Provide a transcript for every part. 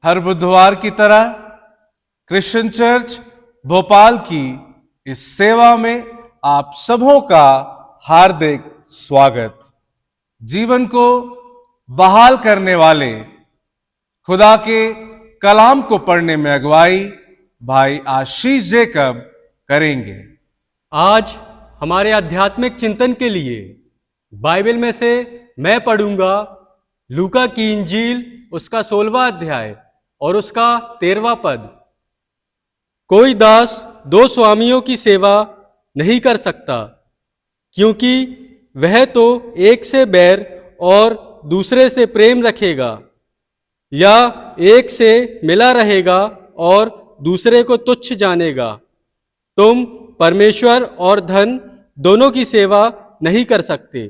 हर बुधवार की तरह क्रिश्चियन चर्च भोपाल की इस सेवा में आप सबों का हार्दिक स्वागत। जीवन को बहाल करने वाले खुदा के कलाम को पढ़ने में अगुवाई भाई आशीष जेकब करेंगे। आज हमारे आध्यात्मिक चिंतन के लिए बाइबल में से मैं पढ़ूंगा लूका की इंजील उसका 16वां अध्याय और उसका 13वां पद। कोई दास दो स्वामियों की सेवा नहीं कर सकता, क्योंकि वह तो एक से बैर और दूसरे से प्रेम रखेगा, या एक से मिला रहेगा और दूसरे को तुच्छ जानेगा। तुम परमेश्वर और धन दोनों की सेवा नहीं कर सकते।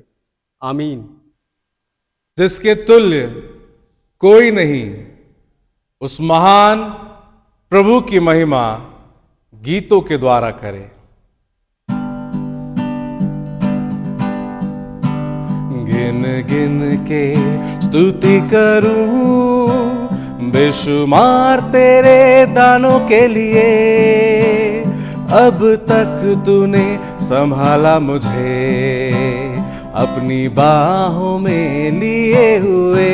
आमीन। जिसके तुल्य कोई नहीं, उस महान प्रभु की महिमा गीतों के द्वारा करे। गिन गिन के स्तुति करूं बेशुमार तेरे दानों के लिए। अब तक तूने संभाला मुझे अपनी बाहों में लिए हुए।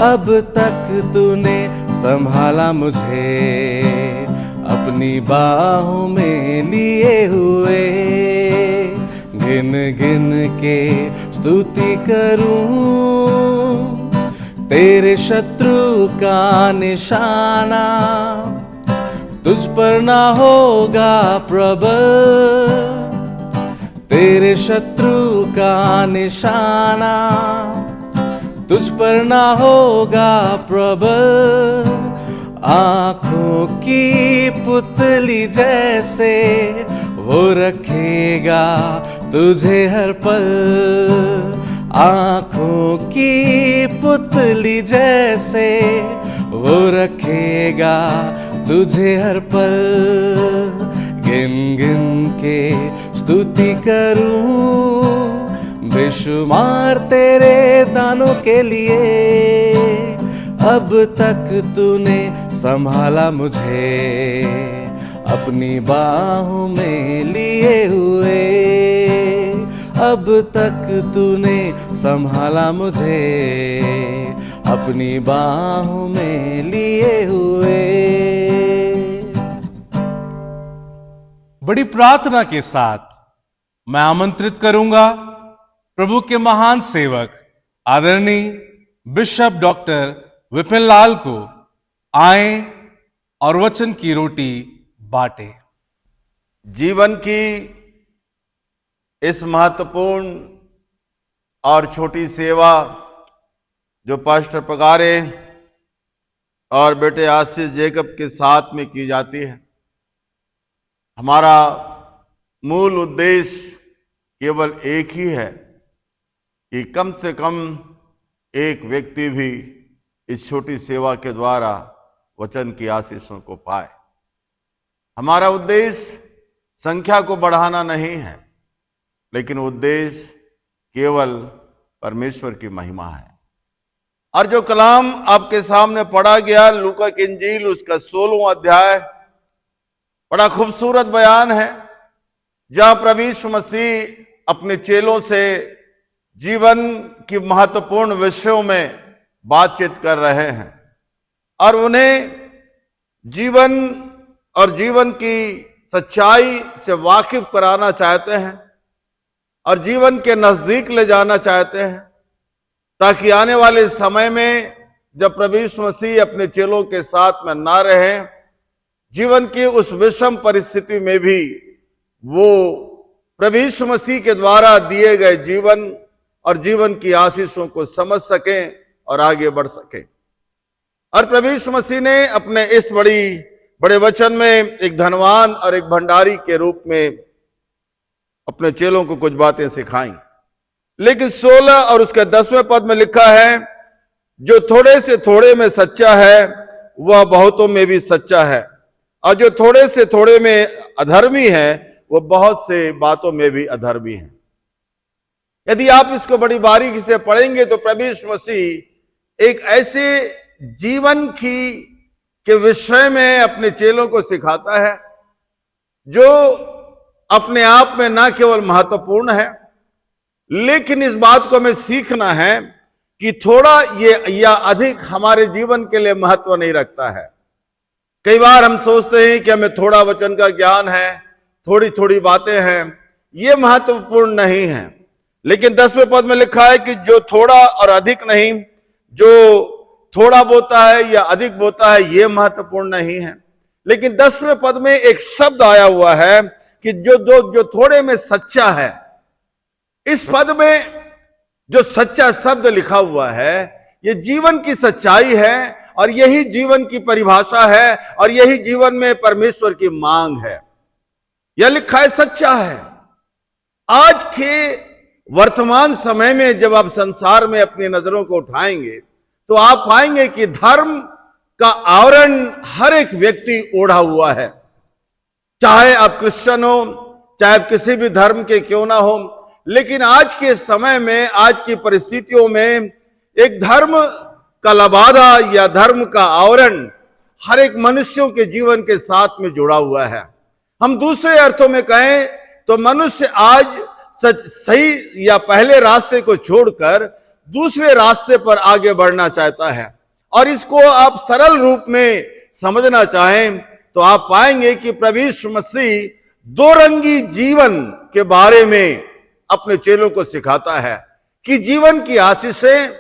अब तक तूने संभाला मुझे अपनी बाहों में लिए हुए। गिन गिन के स्तुति करूं तेरे शत्रु का निशाना तुझ पर ना होगा प्रबल। तेरे शत्रु का निशाना तुझ पर ना होगा प्रबल। आंखों की पुतली जैसे वो रखेगा तुझे हर पल। आंखों की पुतली जैसे वो रखेगा तुझे हर पल। गिन गिन के स्तुति करूं बेशुमार तेरे दानों के लिए। अब तक तूने संभाला मुझे अपनी बाहों में लिए हुए। अब तक तूने संभाला मुझे अपनी बाहों में लिए हुए। बड़ी प्रार्थना के साथ मैं आमंत्रित करूंगा प्रभु के महान सेवक आदरणीय बिशप डॉक्टर विपिन लाल को आए और वचन की रोटी बांटे। जीवन की इस महत्वपूर्ण और छोटी सेवा जो पास्टर पगारे और बेटे आशीष जेकब के साथ में की जाती है, हमारा मूल उद्देश्य केवल एक ही है कि कम से कम एक व्यक्ति भी इस छोटी सेवा के द्वारा वचन की आशीषों को पाए। हमारा उद्देश्य संख्या को बढ़ाना नहीं है, लेकिन उद्देश्य केवल परमेश्वर की महिमा है। और जो कलाम आपके सामने पढ़ा गया लूका की इंजील उसका 16वां अध्याय बड़ा खूबसूरत बयान है, जहां प्रभु यीशु मसीह अपने चेलों से जीवन की महत्वपूर्ण विषयों में बातचीत कर रहे हैं और उन्हें जीवन और जीवन की सच्चाई से वाकिफ कराना चाहते हैं और जीवन के नजदीक ले जाना चाहते हैं, ताकि आने वाले समय में जब प्रभु यीशु मसीह अपने चेलों के साथ में ना रहे, जीवन की उस विषम परिस्थिति में भी वो प्रभु यीशु मसीह के द्वारा दिए गए जीवन और जीवन की आशीषों को समझ सकें और आगे बढ़ सकें। और प्रभु यीशु मसीह ने अपने इस बड़े वचन में एक धनवान और एक भंडारी के रूप में अपने चेलों को कुछ बातें सिखाई। लेकिन 16 और उसके 10वें पद में लिखा है, जो थोड़े से थोड़े में सच्चा है वह बहुतों में भी सच्चा है, और जो थोड़े से थोड़े में अधर्मी है वह बहुत से बातों में भी अधर्मी है। यदि आप इसको बड़ी बारीकी से पढ़ेंगे तो प्रभु यीशु मसीह एक ऐसे जीवन के विषय में अपने चेलों को सिखाता है, जो अपने आप में ना केवल महत्वपूर्ण है, लेकिन इस बात को हमें सीखना है कि थोड़ा ये या अधिक हमारे जीवन के लिए महत्व नहीं रखता है। कई बार हम सोचते हैं कि हमें थोड़ा वचन का ज्ञान है, थोड़ी थोड़ी बातें हैं, ये महत्वपूर्ण नहीं है। लेकिन 10वें पद में लिखा है कि जो थोड़ा और अधिक नहीं, जो थोड़ा बोता है या अधिक बोता है, ये महत्वपूर्ण नहीं है। लेकिन 10वें पद में एक शब्द आया हुआ है कि जो थोड़े में सच्चा है। इस पद में जो सच्चा शब्द लिखा हुआ है, ये जीवन की सच्चाई है और यही जीवन की परिभाषा है और यही जीवन में परमेश्वर की मांग है। यह लिखा है सच्चा है। आज के वर्तमान समय में जब आप संसार में अपनी नजरों को उठाएंगे तो आप पाएंगे कि धर्म का आवरण हर एक व्यक्ति ओढ़ा हुआ है। चाहे आप क्रिश्चियन हो, चाहे आप किसी भी धर्म के क्यों ना हो, लेकिन आज के समय में, आज की परिस्थितियों में एक धर्म का लबादा या धर्म का आवरण हर एक मनुष्यों के जीवन के साथ में जुड़ा हुआ है। हम दूसरे अर्थों में कहें तो मनुष्य आज सही या पहले रास्ते को छोड़कर दूसरे रास्ते पर आगे बढ़ना चाहता है। और इसको आप सरल रूप में समझना चाहें तो आप पाएंगे कि प्रभु यीशु मसीह दो रंगी जीवन के बारे में अपने चेलों को सिखाता है कि जीवन की आशीषें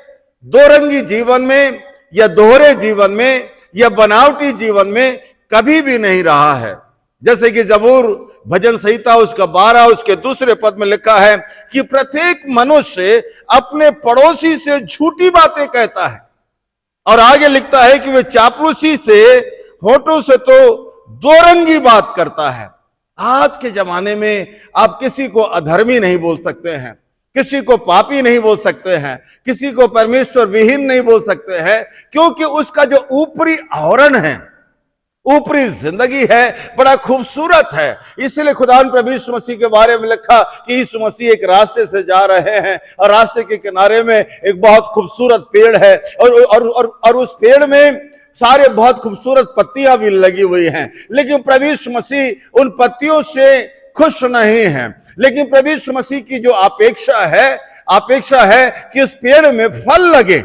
दो रंगी जीवन में या दोहरे जीवन में या बनावटी जीवन में कभी भी नहीं रहा है। जैसे कि जबूर भजन संहिता उसका 12 उसके दूसरे पद में लिखा है कि प्रत्येक मनुष्य अपने पड़ोसी से झूठी बातें कहता है, और आगे लिखता है कि वे चापलूसी से होठों से तो दो रंगी बात करता है। आज के जमाने में आप किसी को अधर्मी नहीं बोल सकते हैं, किसी को पापी नहीं बोल सकते हैं, किसी को परमेश्वर विहीन नहीं बोल सकते हैं, क्योंकि उसका जो ऊपरी आवरण है, ऊपरी जिंदगी है, बड़ा खूबसूरत है। इसलिए खुदा ने प्रभु यीशु मसीह के बारे में लिखा कि यीशु मसीह एक रास्ते से जा रहे हैं और रास्ते के किनारे में एक बहुत खूबसूरत पेड़ है और उस पेड़ में सारे बहुत खूबसूरत पत्तियां भी लगी हुई हैं। लेकिन प्रभु यीशु मसीह उन पत्तियों से खुश नहीं है, लेकिन प्रभु यीशु मसीह की जो अपेक्षा है कि उस पेड़ में फल लगे।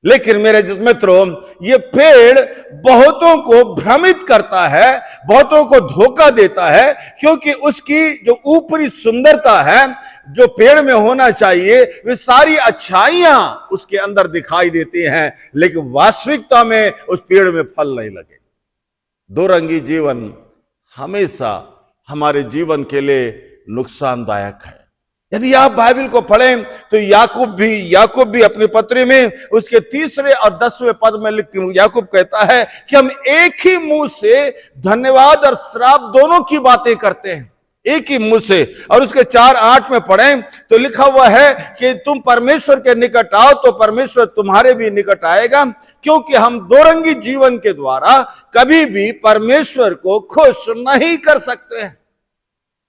लेकिन मेरे मित्रों, ये पेड़ बहुतों को भ्रमित करता है, बहुतों को धोखा देता है, क्योंकि उसकी जो ऊपरी सुंदरता है, जो पेड़ में होना चाहिए, वे सारी अच्छाइयां उसके अंदर दिखाई देती हैं, लेकिन वास्तविकता में उस पेड़ में फल नहीं लगे। दो रंगी जीवन हमेशा हमारे जीवन के लिए नुकसानदायक है। यदि आप बाइबल को पढ़ें तो याकूब भी अपनी पत्री में उसके 3 और 10वें पद में लिखते हैं, याकूब कहता है कि हम एक ही मुंह से धन्यवाद और श्राप दोनों की बातें करते हैं, एक ही मुंह से। और उसके 4:8 में पढ़ें तो लिखा हुआ है कि तुम परमेश्वर के निकट आओ तो परमेश्वर तुम्हारे भी निकट आएगा, क्योंकि हम दो रंगी जीवन के द्वारा कभी भी परमेश्वर को खुश नहीं कर सकते हैं।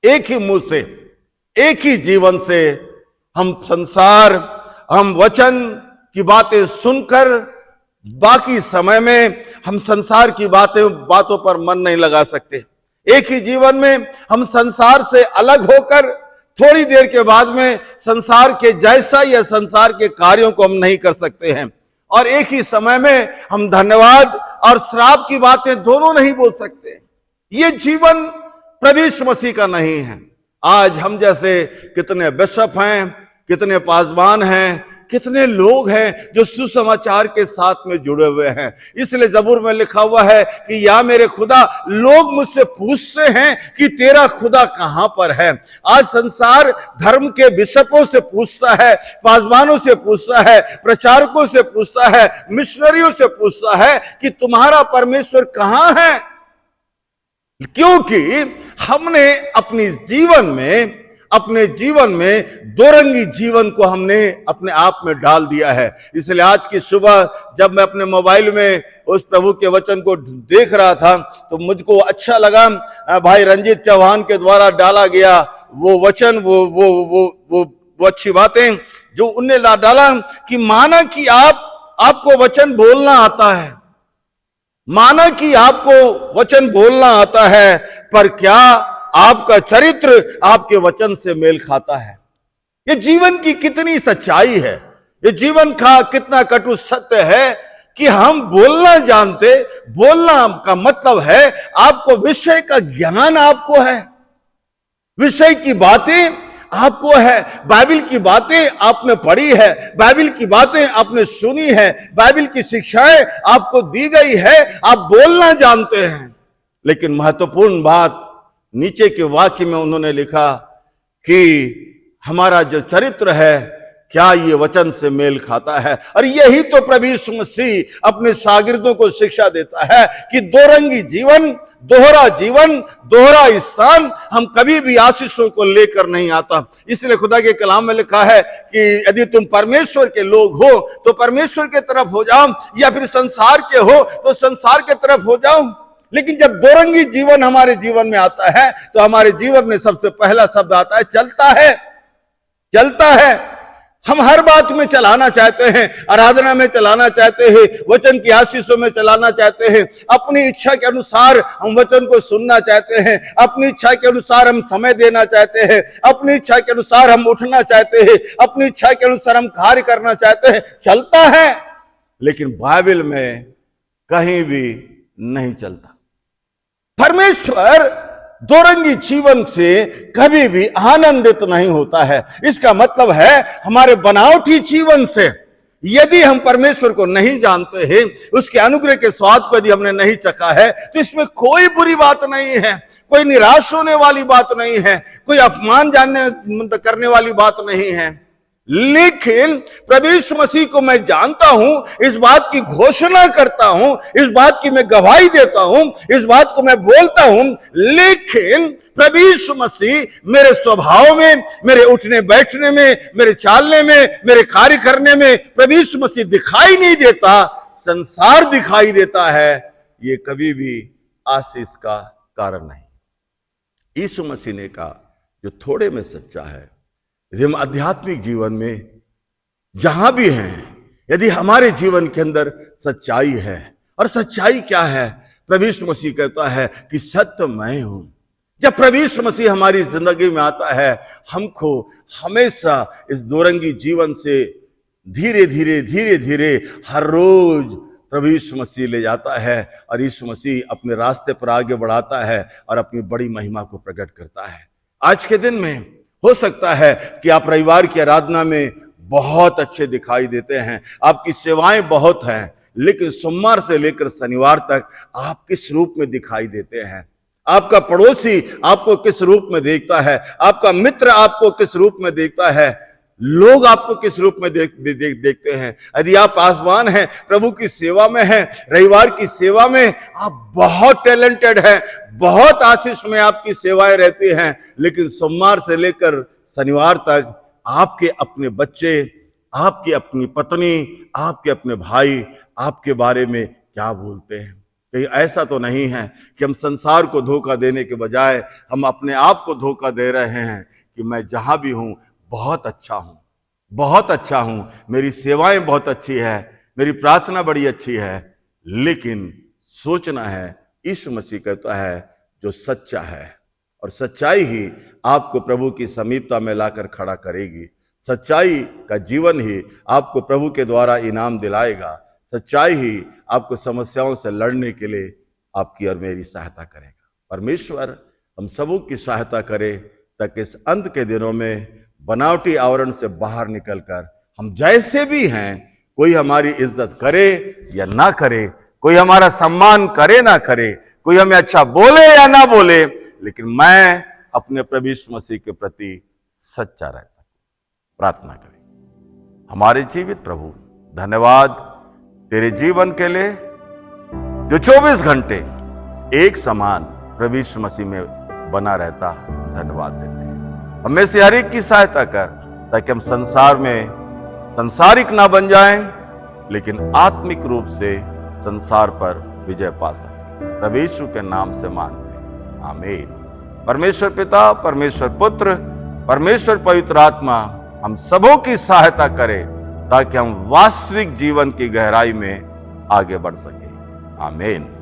एक ही मुंह से, एक ही जीवन से हम वचन की बातें सुनकर बाकी समय में हम संसार की बातों पर मन नहीं लगा सकते। एक ही जीवन में हम संसार से अलग होकर थोड़ी देर के बाद में संसार के जैसा या संसार के कार्यों को हम नहीं कर सकते हैं। और एक ही समय में हम धन्यवाद और श्राप की बातें दोनों नहीं बोल सकते। ये जीवन प्रभु यीशु मसीह का नहीं है। आज हम जैसे कितने बिशप हैं, कितने पासवान हैं, कितने लोग हैं जो सुसमाचार के साथ में जुड़े हुए हैं। इसलिए जबूर में लिखा हुआ है कि या मेरे खुदा, लोग मुझसे पूछते हैं कि तेरा खुदा कहां पर है। आज संसार धर्म के बिशपों से पूछता है, पासवानों से पूछता है, प्रचारकों से पूछता है, मिशनरियों से पूछता है कि तुम्हारा परमेश्वर कहां है, क्योंकि हमने अपने जीवन में दो रंगी जीवन को हमने अपने आप में डाल दिया है। इसलिए आज की सुबह जब मैं अपने मोबाइल में उस प्रभु के वचन को देख रहा था तो मुझको अच्छा लगा। भाई रंजीत चौहान के द्वारा डाला गया वो वचन, वो अच्छी बातें जो उनने डाला कि माना कि आप आपको वचन बोलना आता है, माना कि आपको वचन बोलना आता है, पर क्या आपका चरित्र आपके वचन से मेल खाता है? ये जीवन की कितनी सच्चाई है, ये जीवन का कितना कटु सत्य है कि हम बोलना जानते, बोलना का मतलब है आपको विषय का ज्ञान आपको है, विषय की बातें आपको है, बाइबल की बातें आपने पढ़ी है, बाइबल की बातें आपने सुनी है, बाइबल की शिक्षाएं आपको दी गई है, आप बोलना जानते हैं। लेकिन महत्वपूर्ण बात नीचे के वाक्य में उन्होंने लिखा कि हमारा जो चरित्र है क्या ये वचन से मेल खाता है। और यही तो प्रभु यीशु मसीह अपने शागिर्दों को शिक्षा देता है कि दो रंगी जीवन, दोहरा जीवन, दोहरा स्थान हम कभी भी आशीषों को लेकर नहीं आता। इसलिए खुदा के कलाम में लिखा है कि यदि तुम परमेश्वर के लोग हो तो परमेश्वर के तरफ हो जाओ, या फिर संसार के हो तो संसार के तरफ हो जाओ। लेकिन जब दोरंगी जीवन हमारे जीवन में आता है तो हमारे जीवन में सबसे पहला शब्द आता है चलता है, चलता है। हम हर बात में चलाना चाहते हैं, आराधना में चलाना चाहते हैं, वचन की आशीषों में चलाना चाहते हैं, अपनी इच्छा के अनुसार हम वचन को सुनना चाहते हैं, अपनी इच्छा के अनुसार हम समय देना चाहते हैं, अपनी इच्छा के अनुसार हम उठना चाहते हैं, अपनी इच्छा के अनुसार हम कार्य करना चाहते हैं। चलता है, लेकिन बाइबल में कहीं भी नहीं चलता। परमेश्वर दोरंगी जीवन से कभी भी आनंदित नहीं होता है। इसका मतलब है हमारे बनावटी जीवन से यदि हम परमेश्वर को नहीं जानते हैं, उसके अनुग्रह के स्वाद को यदि हमने नहीं चखा है, तो इसमें कोई बुरी बात नहीं है, कोई निराश होने वाली बात नहीं है, कोई अपमान करने वाली बात नहीं है। लेकिन प्रभु यीशु मसीह को मैं जानता हूं, इस बात की घोषणा करता हूं, इस बात की मैं गवाही देता हूं, इस बात को मैं बोलता हूं, लेकिन प्रभु यीशु मसीह मेरे स्वभाव में, मेरे उठने बैठने में, मेरे चालने में, मेरे कार्य करने में प्रभु यीशु मसीह दिखाई नहीं देता, संसार दिखाई देता है। ये कभी भी आशीष का कारण नहीं। यीशु मसीह ने कहा जो थोड़े में सच्चा है, यदि हम आध्यात्मिक जीवन में जहां भी हैं, यदि हमारे जीवन के अंदर सच्चाई है, और सच्चाई क्या है? प्रभु यीशु मसीह कहता है कि सत्य मैं हूं। जब प्रभु यीशु मसीह हमारी जिंदगी में आता है, हमको हमेशा इस दोरंगी जीवन से धीरे धीरे धीरे धीरे हर रोज प्रभु यीशु मसीह ले जाता है, और यीशु मसीह अपने रास्ते पर आगे बढ़ाता है और अपनी बड़ी महिमा को प्रकट करता है। आज के दिन में हो सकता है कि आप रविवार की आराधना में बहुत अच्छे दिखाई देते हैं, आपकी सेवाएं बहुत हैं, लेकिन सोमवार से लेकर शनिवार तक आप किस रूप में दिखाई देते हैं? आपका पड़ोसी आपको किस रूप में देखता है? आपका मित्र आपको किस रूप में देखता है? लोग आपको किस रूप में देखते हैं? यदि आप आसमान हैं, प्रभु की सेवा में हैं, रविवार की सेवा में आप बहुत टैलेंटेड हैं, बहुत आशीष में आपकी सेवाएं रहती हैं, लेकिन सोमवार से लेकर शनिवार तक आपके अपने बच्चे, आपकी अपनी पत्नी, आपके अपने भाई आपके बारे में क्या बोलते हैं? कहीं ऐसा तो नहीं है कि हम संसार को धोखा देने के बजाय हम अपने आप को धोखा दे रहे हैं कि मैं जहां भी हूं बहुत अच्छा हूं, बहुत अच्छा हूं, मेरी सेवाएं बहुत अच्छी है, मेरी प्रार्थना बड़ी अच्छी है। लेकिन सोचना है, यीशु मसीह कहता है जो सच्चा है, और सच्चाई ही आपको प्रभु की समीपता में लाकर खड़ा करेगी। सच्चाई का जीवन ही आपको प्रभु के द्वारा इनाम दिलाएगा। सच्चाई ही आपको समस्याओं से लड़ने के लिए आपकी और मेरी सहायता करेगा। परमेश्वर हम सबों की सहायता करे ताकि इस अंत के दिनों में बनावटी आवरण से बाहर निकलकर हम जैसे भी हैं, कोई हमारी इज्जत करे या ना करे, कोई हमारा सम्मान करे ना करे, कोई हमें अच्छा बोले या ना बोले, लेकिन मैं अपने प्रभु यीशु मसीह के प्रति सच्चा रह सकूं। प्रार्थना करें। हमारे जीवित प्रभु, धन्यवाद तेरे जीवन के लिए जो 24 घंटे एक समान प्रभु यीशु मसीह में बना रहता। धन्यवाद देते हैं। हमें से हर एक की सहायता कर ताकि हम संसार में संसारिक ना बन जाएं, लेकिन आत्मिक रूप से संसार पर विजय पा सकें। प्रभु यीशु के नाम से मांगते हैं, आमीन। परमेश्वर पिता, परमेश्वर पुत्र, परमेश्वर पवित्र आत्मा हम सबों की सहायता करे ताकि हम वास्तविक जीवन की गहराई में आगे बढ़ सकें। आमीन।